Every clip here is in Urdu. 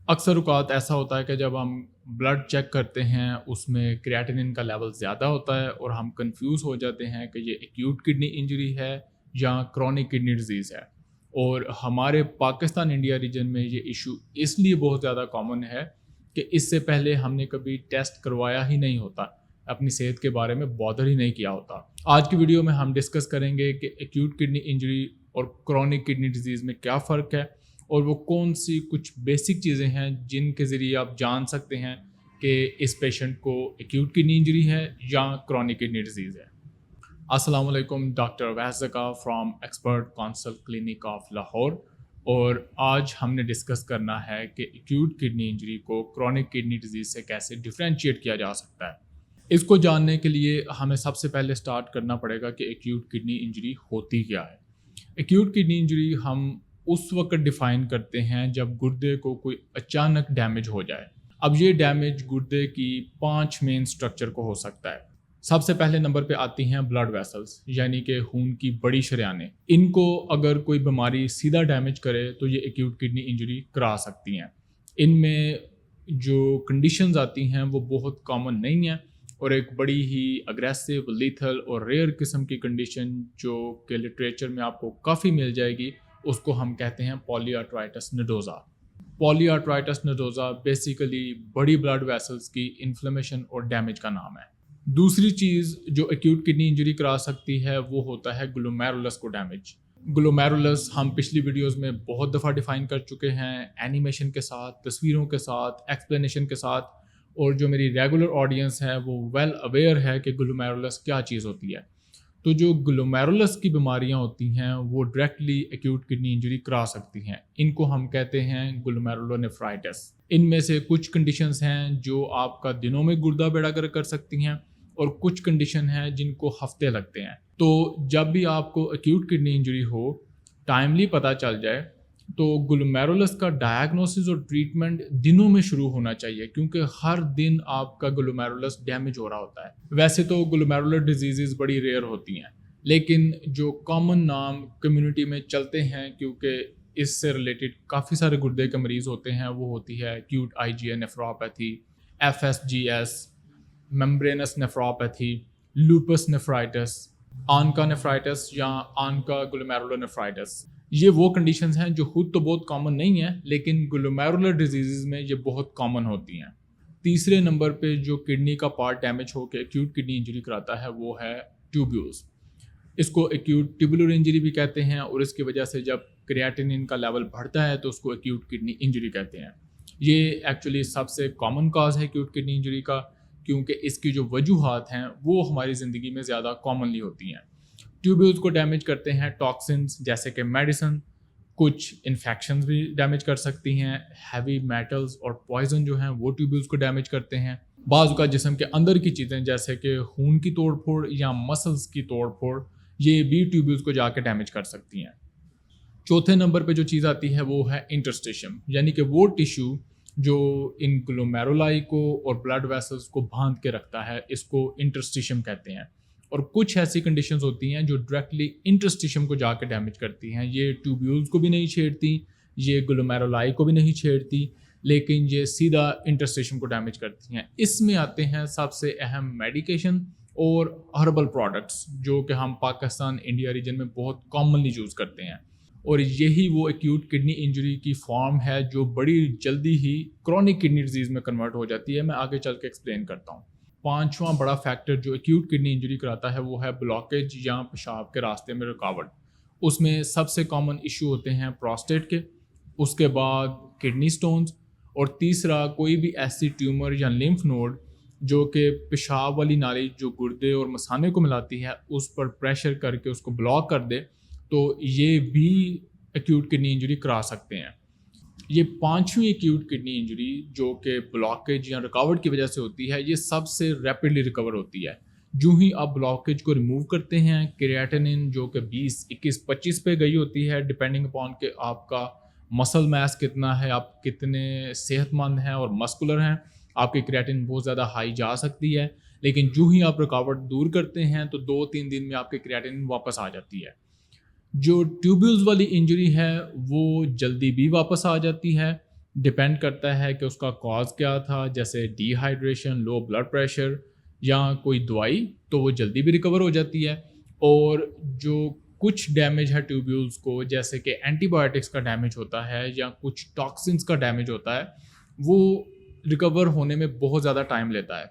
اکثر اوقات ایسا ہوتا ہے کہ جب ہم بلڈ چیک کرتے ہیں اس میں کریاٹینن کا لیول زیادہ ہوتا ہے اور ہم کنفیوز ہو جاتے ہیں کہ یہ ایکیوٹ کڈنی انجری ہے یا کرونک کڈنی ڈیزیز ہے. اور ہمارے پاکستان انڈیا ریجن میں یہ ایشو اس لیے بہت زیادہ کامن ہے کہ اس سے پہلے ہم نے کبھی ٹیسٹ کروایا ہی نہیں ہوتا, اپنی صحت کے بارے میں بادر ہی نہیں کیا ہوتا. آج کی ویڈیو میں ہم ڈسکس کریں گے کہ ایکیوٹ کڈنی انجری اور کرونک کڈنی ڈیزیز میں کیا فرق ہے اور وہ کون سی کچھ بیسک چیزیں ہیں جن کے ذریعے آپ جان سکتے ہیں کہ اس پیشنٹ کو ایکیوٹ کڈنی انجری ہے یا کرونک کڈنی ڈیزیز ہے. السلام علیکم, ڈاکٹر اویس زکا from expert council clinic of Lahore, اور آج ہم نے ڈسکس کرنا ہے کہ ایکیوٹ کڈنی انجری کو کرونک کڈنی ڈیزیز سے کیسے ڈفرینشیٹ کیا جا سکتا ہے. اس کو جاننے کے لیے ہمیں سب سے پہلے سٹارٹ کرنا پڑے گا کہ ایکیوٹ کڈنی انجری ہوتی کیا ہے. ایکیوٹ کڈنی انجری ہم اس وقت ڈیفائن کرتے ہیں جب گردے کو کوئی اچانک ڈیمیج ہو جائے. اب یہ ڈیمیج گردے کی 5 مین سٹرکچر کو ہو سکتا ہے. سب سے پہلے نمبر پہ آتی ہیں بلڈ ویسلز, یعنی کہ خون کی بڑی شریانیں. ان کو اگر کوئی بیماری سیدھا ڈیمیج کرے تو یہ ایکیوٹ کڈنی انجری کرا سکتی ہیں. ان میں جو کنڈیشنز آتی ہیں وہ بہت کامن نہیں ہیں, اور ایک بڑی ہی اگریسو, لیتھل اور ریئر قسم کی کنڈیشن جو کہ لٹریچر میں آپ کو کافی مل جائے گی, اس کو ہم کہتے ہیں پولی آرترائٹس نوڈوزا. پولی آرترائٹس نوڈوزا بیسیکلی بڑی بلڈ ویسلز کی انفلیمیشن اور ڈیمیج کا نام ہے. دوسری چیز جو ایکیوٹ کڈنی انجری کرا سکتی ہے وہ ہوتا ہے گلومیرولس کو ڈیمیج. گلومیرولس ہم پچھلی ویڈیوز میں بہت دفعہ ڈیفائن کر چکے ہیں, اینیمیشن کے ساتھ, تصویروں کے ساتھ, ایکسپلینیشن کے ساتھ, اور جو میری ریگولر آڈینس ہے وہ ویل اویئر ہے کہ گلومیرولس کیا چیز ہوتی ہے. تو جو گلومیرولس کی بیماریاں ہوتی ہیں وہ ڈائریکٹلی ایکیوٹ کڈنی انجری کرا سکتی ہیں. ان کو ہم کہتے ہیں گلومیرولونیفرائٹس. ان میں سے کچھ کنڈیشنز ہیں جو آپ کا دنوں میں گردہ بیڑا گر کر سکتی ہیں, اور کچھ کنڈیشن ہیں جن کو ہفتے لگتے ہیں. تو جب بھی آپ کو ایکیوٹ کڈنی انجری ہو, ٹائملی پتہ چل جائے تو گلومیرولس کا ڈائگنوسس اور ٹریٹمنٹ دنوں میں شروع ہونا چاہیے, کیونکہ ہر دن آپ کا گلومیرولس ڈیمیج ہو رہا ہوتا ہے. ویسے تو گلومیرولر ڈیزیزز بڑی ریئر ہوتی ہیں, لیکن جو کامن نام کمیونٹی میں چلتے ہیں کیونکہ اس سے ریلیٹڈ کافی سارے گردے کے مریض ہوتے ہیں, وہ ہوتی ہے acute I G A nephropathy, F S G S, membranous nephropathy, lupus nephritis, ANCA nephritis یا آنکا گلومیرولونیفرائٹس. یہ وہ کنڈیشنز ہیں جو خود تو بہت کامن نہیں ہیں, لیکن گلومیرولر ڈیزیزز میں یہ بہت کامن ہوتی ہیں. تیسرے نمبر پہ جو کڈنی کا پارٹ ڈیمیج ہو کے ایکیوٹ کڈنی انجری کراتا ہے وہ ہے ٹیوبیولز. اس کو ایکیوٹ ٹیوبولر انجری بھی کہتے ہیں, اور اس کی وجہ سے جب کریاٹینن کا لیول بڑھتا ہے تو اس کو ایکیوٹ کڈنی انجری کہتے ہیں. یہ ایکچولی سب سے کامن کاز ہے ایکیوٹ کڈنی انجری کا, کیونکہ اس کی جو وجوہات ہیں وہ ہماری زندگی میں زیادہ کامنلی ہوتی ہیں. ٹیوبیولز کو ڈیمیج کرتے ہیں ٹاکسنز جیسے کہ میڈیسن, کچھ انفیکشنز بھی ڈیمیج کر سکتی ہیں, ہیوی میٹلز اور پوائزن جو ہیں وہ ٹیوبیولز کو ڈیمیج کرتے ہیں. بعض اوقات جسم کے اندر کی چیزیں جیسے کہ خون کی توڑ پھوڑ یا مسلز کی توڑ پھوڑ, یہ بھی ٹیوبیولز کو جا کے ڈیمیج کر سکتی ہیں. چوتھے نمبر پہ جو چیز آتی ہے وہ ہے انٹرسٹیشم, یعنی کہ وہ ٹیشو جو ان گلومیرولائی کو اور بلڈ ویسلز کو باندھ کے رکھتا ہے, اس کو انٹرسٹیشم کہتے ہیں. اور کچھ ایسی کنڈیشنز ہوتی ہیں جو ڈائریکٹلی انٹرسٹیشم کو جا کے ڈیمیج کرتی ہیں. یہ ٹیوبیولز کو بھی نہیں چھیڑتی, یہ گلومیرولائی کو بھی نہیں چھیڑتی, لیکن یہ سیدھا انٹرسٹیشم کو ڈیمیج کرتی ہیں. اس میں آتے ہیں سب سے اہم میڈیکیشن اور ہربل پروڈکٹس جو کہ ہم پاکستان انڈیا ریجن میں بہت کامنلی یوز کرتے ہیں. اور یہی وہ ایکیوٹ کڈنی انجری کی فارم ہے جو بڑی جلدی ہی کرونک کڈنی ڈیزیز میں کنورٹ ہو جاتی ہے. میں آگے چل کے ایکسپلین کرتا ہوں. پانچواں بڑا فیکٹر جو ایکیوٹ کڈنی انجری کراتا ہے وہ ہے بلاکیج یا پیشاب کے راستے میں رکاوٹ. اس میں سب سے کامن ایشو ہوتے ہیں پراسٹیٹ کے, اس کے بعد کڈنی سٹونز, اور تیسرا کوئی بھی ایسی ٹیومر یا لمف نوڈ جو کہ پیشاب والی نالی جو گردے اور مثانے کو ملاتی ہے اس پر پریشر کر کے اس کو بلاک کر دے, تو یہ بھی ایکیوٹ کڈنی انجری کرا سکتے ہیں. یہ پانچویں ایکیوٹ کڈنی انجری جو کہ بلاکیج یا رکاوٹ کی وجہ سے ہوتی ہے, یہ سب سے ریپڈلی ریکور ہوتی ہے. جو ہی آپ بلاکیج کو ریموو کرتے ہیں, کریاٹینن جو کہ 20, 21, 25 پہ گئی ہوتی ہے ڈپینڈنگ اپون کہ آپ کا مسل میس کتنا ہے, آپ کتنے صحت مند ہیں اور مسکولر ہیں, آپ کی کریاٹین بہت زیادہ ہائی جا سکتی ہے. لیکن جو ہی آپ رکاوٹ دور کرتے ہیں تو 2-3 دن میں آپ کی کریاٹین واپس آ جاتی ہے. جو ٹیوبیولز والی انجری ہے وہ جلدی بھی واپس آ جاتی ہے, ڈپینڈ کرتا ہے کہ اس کا کاز کیا تھا، جیسے dehydration, low blood pressure یا کوئی دوائی، تو وہ جلدی بھی ریکور ہو جاتی ہے. اور جو کچھ ڈیمیج ہے ٹیوبیولز کو، جیسے کہ اینٹی بایوٹکس کا ڈیمیج ہوتا ہے یا کچھ ٹاکسنس کا ڈیمیج ہوتا ہے، وہ ریکور ہونے میں بہت زیادہ ٹائم لیتا ہے.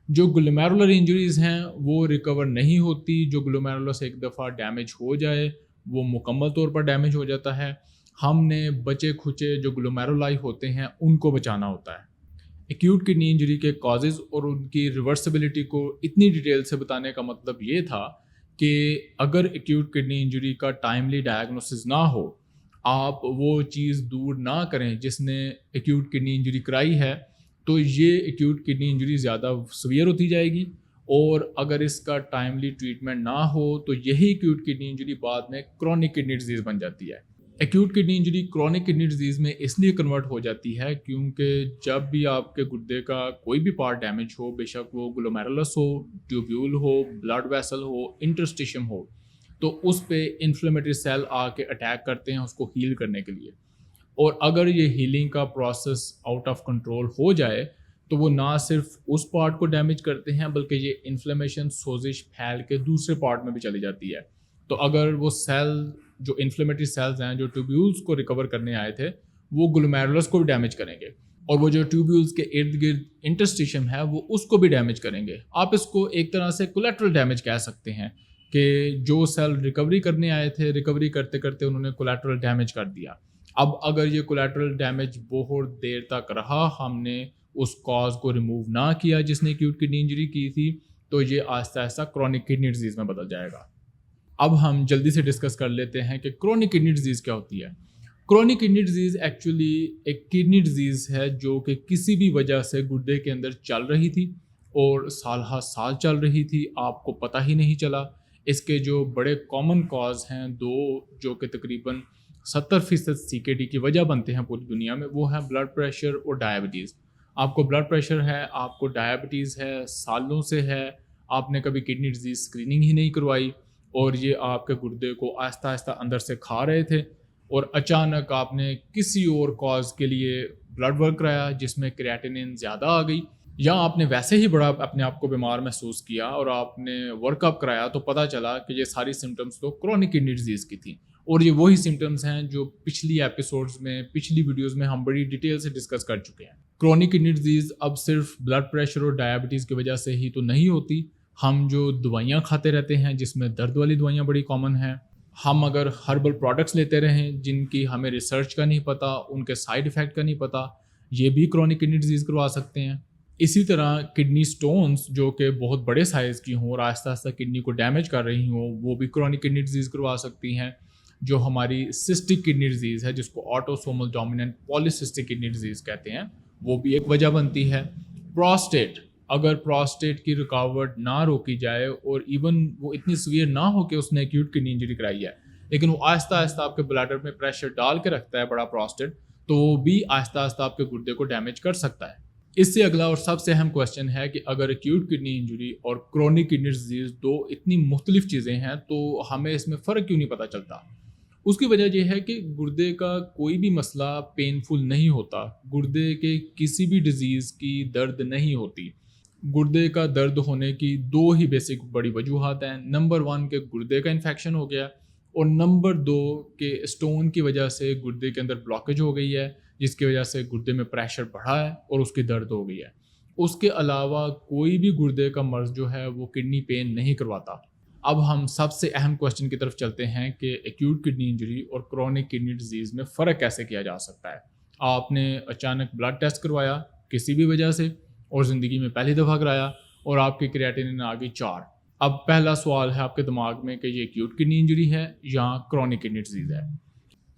جو گلومیرولر انجریز ہیں وہ ریکور نہیں ہوتی. جو گلومیرولس ایک دفعہ ڈیمیج ہو جائے وہ مکمل طور پر ڈیمیج ہو جاتا ہے. ہم نے بچے کھچے جو گلومیرولائی ہوتے ہیں ان کو بچانا ہوتا ہے. ایکیوٹ کڈنی انجری کے کازز اور ان کی ریورسبلٹی کو اتنی ڈیٹیل سے بتانے کا مطلب یہ تھا کہ اگر ایکیوٹ کڈنی انجری کا ٹائملی ڈائگنوسس نہ ہو، آپ وہ چیز دور نہ کریں جس نے ایکیوٹ کڈنی انجری کرائی ہے، تو یہ ایکیوٹ کڈنی انجری زیادہ سویئر ہوتی جائے گی. اور اگر اس کا ٹائملی ٹریٹمنٹ نہ ہو تو یہی ایکیوٹ کڈنی انجری بعد میں کرونک کڈنی ڈیزیز بن جاتی ہے. Acute kidney injury chronic kidney disease میں اس لیے کنورٹ ہو جاتی ہے کیونکہ جب بھی آپ کے گردے کا کوئی بھی پارٹ ڈیمیج ہو، بے شک وہ گلومیرولس ہو، ٹیوبیول ہو، بلڈ ویسل ہو، انٹرسٹیشم ہو، تو اس پہ انفلیمیٹری سیل آ کے اٹیک کرتے ہیں اس کو ہیل کرنے کے لیے. اور اگر یہ ہیلنگ کا پروسیس آؤٹ آف کنٹرول ہو جائے تو وہ نہ صرف اس پارٹ کو ڈیمیج کرتے ہیں بلکہ یہ انفلیمیشن، سوزش پھیل کے دوسرے پارٹ میں بھی چلی جاتی ہے. تو اگر وہ سیل جو انفلیمیٹری سیلز ہیں جو ٹیوبیولز کو ریکور کرنے آئے تھے وہ گلومیرولس کو بھی ڈیمیج کریں گے، اور وہ جو ٹیوبیولز کے ارد گرد انٹرسٹیشم ہے وہ اس کو بھی ڈیمیج کریں گے. آپ اس کو ایک طرح سے کولیٹرل ڈیمیج کہہ سکتے ہیں کہ جو سیل ریکوری کرنے آئے تھے، ریکوری کرتے کرتے انہوں نے کولیٹرل ڈیمیج کر دیا. اب اگر یہ کولیٹرل ڈیمیج بہت دیر تک رہا، ہم نے اس کاز کو ریموو نہ کیا جس نے ایکیوٹ کڈنی انجری کی تھی، تو یہ آہستہ آہستہ کرونک کڈنی ڈیزیز میں بدل جائے گا. اب ہم جلدی سے ڈسکس کر لیتے ہیں کہ کرونک کڈنی ڈیزیز کیا ہوتی ہے. کرونک کڈنی ڈیزیز ایکچولی ایک کڈنی ڈیزیز ہے جو کہ کسی بھی وجہ سے گردے کے اندر چل رہی تھی اور سال ہر سال چل رہی تھی، آپ کو پتہ ہی نہیں چلا. اس کے جو بڑے کامن کاز ہیں دو، جو کہ تقریباً 70% CKD کی وجہ بنتے ہیں پوری دنیا میں، وہ ہیں بلڈ پریشر اور ڈائبٹیز. آپ کو بلڈ پریشر ہے، آپ کو ڈائبٹیز ہے، سالوں سے ہے، آپ نے کبھی کڈنی ڈیزیز اسکریننگ ہی نہیں کروائی، اور یہ آپ کے گردے کو آہستہ آہستہ اندر سے کھا رہے تھے، اور اچانک آپ نے کسی اور کاز کے لیے بلڈ ورک کرایا جس میں کریاٹینین زیادہ آ گئی، یا آپ نے ویسے ہی بڑا اپنے آپ کو بیمار محسوس کیا اور آپ نے ورک اپ کرایا تو پتہ چلا کہ یہ ساری سمٹمز تو کرونک کڈنی ڈیزیز کی تھیں. اور یہ وہی سمٹمز ہیں جو پچھلی ایپیسوڈز میں، پچھلی ویڈیوز میں ہم بڑی ڈیٹیل سے ڈسکس کر چکے ہیں. کرونک کڈنی ڈیزیز اب صرف بلڈ پریشر اور ڈائبٹیز کی وجہ سے ہی تو نہیں ہوتی. ہم جو دوائیاں کھاتے رہتے ہیں جس میں درد والی دوائیاں بڑی کامن ہیں، ہم اگر ہربل پروڈکٹس لیتے رہیں جن کی ہمیں ریسرچ کا نہیں پتہ، ان کے سائیڈ ایفیکٹ کا نہیں پتہ، یہ بھی کرونک کڈنی ڈیزیز کروا سکتے ہیں. اسی طرح کڈنی سٹونز جو کہ بہت بڑے سائز کی ہوں اور آہستہ آہستہ کڈنی کو ڈیمیج کر رہی ہوں، وہ بھی کرونک کڈنی ڈیزیز کروا سکتی ہیں. جو ہماری سسٹک کڈنی ڈیزیز ہے جس کو آٹوسومل ڈومیننٹ پالیسسٹک کڈنی ڈیزیز کہتے ہیں، وہ بھی ایک وجہ بنتی ہے. پراسٹیٹ، اگر پراسٹیٹ کی رکاوٹ نہ روکی جائے اور ایون وہ اتنی سویئر نہ ہو کہ اس نے ایکیوٹ کڈنی انجری کرائی ہے لیکن وہ آہستہ آہستہ آپ کے بلیڈر میں پریشر ڈال کے رکھتا ہے بڑا پراسٹیٹ، تو وہ بھی آہستہ آہستہ آپ کے گردے کو ڈیمیج کر سکتا ہے. اس سے اگلا اور سب سے اہم کوشچن ہے کہ اگر ایکیوٹ کڈنی انجری اور کرونک کڈنی ڈیزیز دو اتنی مختلف چیزیں ہیں تو ہمیں اس میں فرق کیوں نہیں پتہ چلتا؟ اس کی وجہ یہ ہے کہ گردے کا کوئی بھی مسئلہ پینفل نہیں ہوتا. گردے کے کسی بھی ڈیزیز کی درد نہیں ہوتی. گردے کا درد ہونے کی دو ہی بیسک بڑی وجوہات ہیں. نمبر 1 کہ گردے کا انفیکشن ہو گیا، اور نمبر 2 کہ اسٹون کی وجہ سے گردے کے اندر بلاکیج ہو گئی ہے جس کی وجہ سے گردے میں پریشر بڑھا ہے اور اس کی درد ہو گئی ہے. اس کے علاوہ کوئی بھی گردے کا مرض جو ہے وہ کڈنی پین نہیں کرواتا. اب ہم سب سے اہم کوشچن کی طرف چلتے ہیں کہ ایکیوٹ کڈنی انجری اور کرونک کڈنی ڈیزیز میں فرق کیسے کیا جا سکتا ہے. آپ نے اچانک بلڈ ٹیسٹ کروایا کسی بھی وجہ سے اور زندگی میں پہلی دفعہ کرایا اور آپ کی کریاٹینین آ گئی 4. اب پہلا سوال ہے آپ کے دماغ میں کہ یہ ایکیوٹ کڈنی انجری ہے یا کرونک کڈنی ڈیزیز ہے.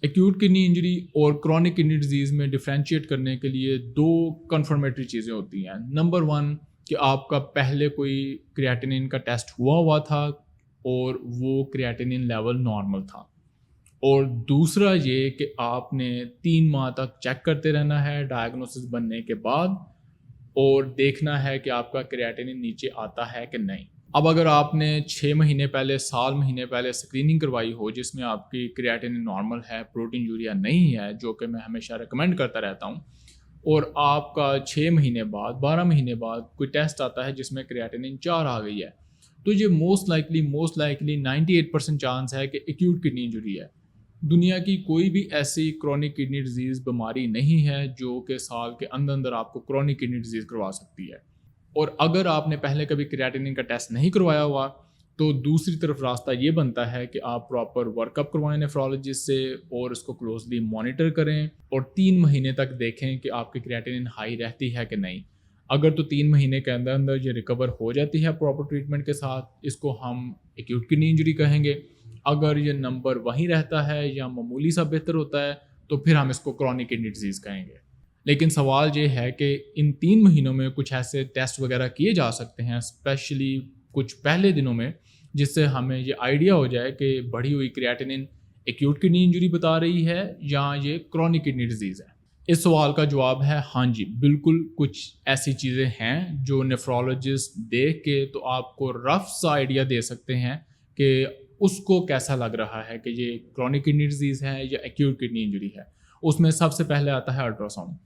ایکیوٹ کڈنی انجری اور کرونک کڈنی ڈیزیز میں ڈیفرینشیٹ کرنے کے لیے 2 کنفرمیٹری چیزیں ہوتی ہیں. نمبر 1 کہ آپ کا پہلے کوئی کریاٹینین کا ٹیسٹ ہوا تھا اور وہ کریاٹینین لیول نارمل تھا، اور دوسرا یہ کہ آپ نے 3 ماہ تک چیک کرتے رہنا ہے ڈائگنوسس بننے کے بعد اور دیکھنا ہے کہ آپ کا کریاٹینین نیچے آتا ہے کہ نہیں. اب اگر آپ نے 6 مہینے پہلے، سال مہینے پہلے اسکریننگ کروائی ہو جس میں آپ کی کریاٹین نارمل ہے، پروٹین یوریا نہیں ہے، جو کہ میں ہمیشہ ریکمینڈ کرتا رہتا ہوں، اور آپ کا 6 مہینے بعد، 12 مہینے بعد کوئی ٹیسٹ آتا ہے جس میں کریاٹین 4 آ گئی ہے، تو یہ موسٹ لائکلی 98% چانس ہے کہ ایکیوٹ کڈنی انجری ہے۔ دنیا کی کوئی بھی ایسی کرونک کڈنی ڈیزیز بیماری نہیں ہے جو کہ سال کے اندر آپ کو کرونک کڈنی ڈیزیز کروا سکتی ہے۔ اور اگر آپ نے پہلے کبھی کریاٹینن کا ٹیسٹ نہیں کروایا ہوا تو دوسری طرف راستہ یہ بنتا ہے کہ آپ پراپر ورک اپ کروائیں نیفرولوجسٹ سے اور اس کو کلوزلی مانیٹر کریں اور 3 مہینے تک دیکھیں کہ آپ کی کریاٹینن ہائی رہتی ہے کہ نہیں۔ اگر تو 3 مہینے کے اندر یہ ریکور ہو جاتی ہے پراپر ٹریٹمنٹ کے ساتھ، اس کو ہم ایکیوٹ کڈنی انجری کہیں گے۔ اگر یہ نمبر وہیں رہتا ہے یا معمولی سا بہتر ہوتا ہے تو پھر ہم اس کو کرونک کڈنی ڈیزیز کہیں گے۔ لیکن سوال یہ ہے کہ ان 3 مہینوں میں کچھ ایسے ٹیسٹ وغیرہ کیے جا سکتے ہیں اسپیشلی کچھ پہلے دنوں میں، جس سے ہمیں یہ آئیڈیا ہو جائے کہ بڑھی ہوئی کریاٹینن ایکیوٹ کڈنی انجری بتا رہی ہے یا یہ کرونک کڈنی ڈیزیز ہے۔ اس سوال کا جواب ہے ہاں جی، بالکل کچھ ایسی چیزیں ہیں جو نیفرولوجسٹ دیکھ کے تو آپ کو رف سا آئیڈیا دے سکتے ہیں کہ اس کو کیسا لگ رہا ہے کہ یہ کرونک کڈنی ڈیزیز ہے یا ایکیوٹ کڈنی انجری ہے۔ اس میں سب سے پہلے آتا ہے الٹرا ساؤنڈ۔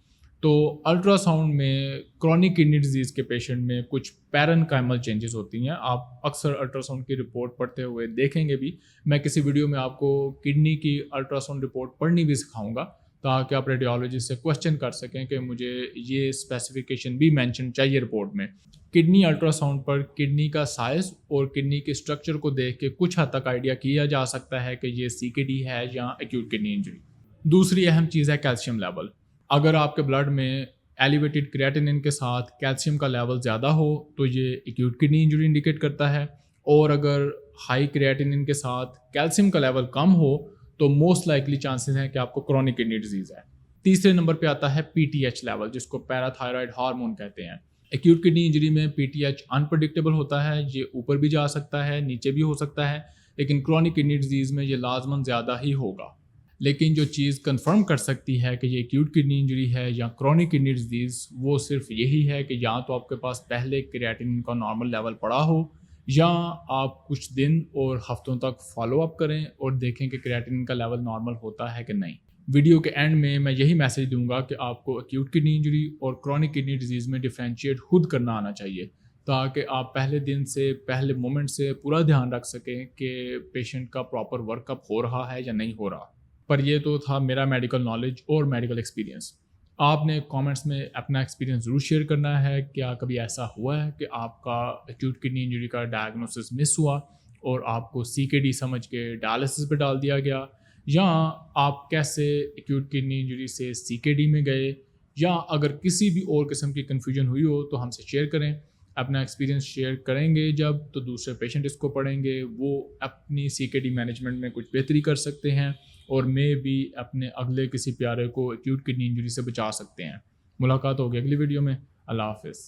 تو الٹرا ساؤنڈ میں کرونک کڈنی ڈیزیز کے پیشنٹ میں کچھ پیرنکائمل چینجز ہوتی ہیں۔ آپ اکثر الٹرا ساؤنڈ کی رپورٹ پڑھتے ہوئے دیکھیں گے بھی، میں کسی ویڈیو میں آپ کو کڈنی کی الٹرا ساؤنڈ رپورٹ پڑھنی بھی سکھاؤں گا تاکہ آپ ریڈیولوجسٹ سے کوشچن کر سکیں کہ مجھے یہ اسپیسیفیکیشن بھی مینشن چاہیے رپورٹ میں۔ کڈنی الٹرا ساؤنڈ پر کڈنی کا سائز اور کڈنی کے اسٹرکچر کو دیکھ کے کچھ حد تک آئیڈیا کیا جا سکتا ہے کہ یہ سی کے ڈی ہے یا ایکیوٹ کڈنی انجری۔ دوسری اہم چیز ہے کیلشیم لیول۔ اگر آپ کے بلڈ میں ایلیویٹڈ کریاٹینن کے ساتھ کیلشیم کا لیول زیادہ ہو تو یہ ایکیوٹ کڈنی انجری انڈیکیٹ کرتا ہے، اور اگر ہائی کریاٹینن کے ساتھ کیلشیم کا لیول کم ہو تو موسٹ لائکلی چانسز ہیں کہ آپ کو کرونک کڈنی ڈیزیز ہے۔ تیسرے نمبر پہ آتا ہے پی ٹی ایچ لیول، جس کو پیراتھائرائڈ ہارمون کہتے ہیں۔ ایکیوٹ کڈنی انجری میں پی ٹی ایچ انپریڈکٹیبل ہوتا ہے، یہ اوپر بھی جا سکتا ہے، نیچے بھی ہو سکتا ہے، لیکن کرونک کڈنی ڈیزیز میں یہ لازماً زیادہ ہی ہوگا۔ لیکن جو چیز کنفرم کر سکتی ہے کہ یہ ایکیوٹ کڈنی انجری ہے یا کرونک کڈنی ڈیزیز، وہ صرف یہی ہے کہ یا تو آپ کے پاس پہلے کریاٹینن کا نارمل لیول پڑا ہو، یا آپ کچھ دن اور ہفتوں تک فالو اپ کریں اور دیکھیں کہ کریاٹینن کا لیول نارمل ہوتا ہے کہ نہیں۔ ویڈیو کے اینڈ میں یہی میسج دوں گا کہ آپ کو ایکیوٹ کڈنی انجری اور کرونک کڈنی ڈیزیز میں ڈیفرینشیٹ خود کرنا آنا چاہیے، تاکہ آپ پہلے دن سے، پہلے مومنٹ سے پورا دھیان رکھ سکیں کہ پیشنٹ کا پراپر ورک اپ ہو رہا ہے یا نہیں ہو رہا۔ پر یہ تو تھا میرا میڈیکل نالج اور میڈیکل ایکسپیرینس۔ آپ نے کامنٹس میں اپنا ایکسپیرینس ضرور شیئر کرنا ہے۔ کیا کبھی ایسا ہوا ہے کہ آپ کا ایکیوٹ کڈنی انجری کا ڈائگنوسس مس ہوا اور آپ کو سی کے ڈی سمجھ کے ڈائلسس پہ ڈال دیا گیا، یا آپ کیسے ایکیوٹ کڈنی انجری سے سی کے ڈی میں گئے، یا اگر کسی بھی اور قسم کی کنفیوژن ہوئی ہو تو ہم سے شیئر کریں۔ اپنا ایکسپیرینس شیئر کریں گے جب تو دوسرے پیشنٹ اس کو پڑھیں گے، وہ اپنی سی کے ڈی مینجمنٹ میں کچھ بہتری کر سکتے ہیں اور میں بھی اپنے اگلے کسی پیارے کو ایکیوٹ کڈنی انجری سے بچا سکتے ہیں۔ ملاقات ہوگی اگلی ویڈیو میں۔ اللہ حافظ۔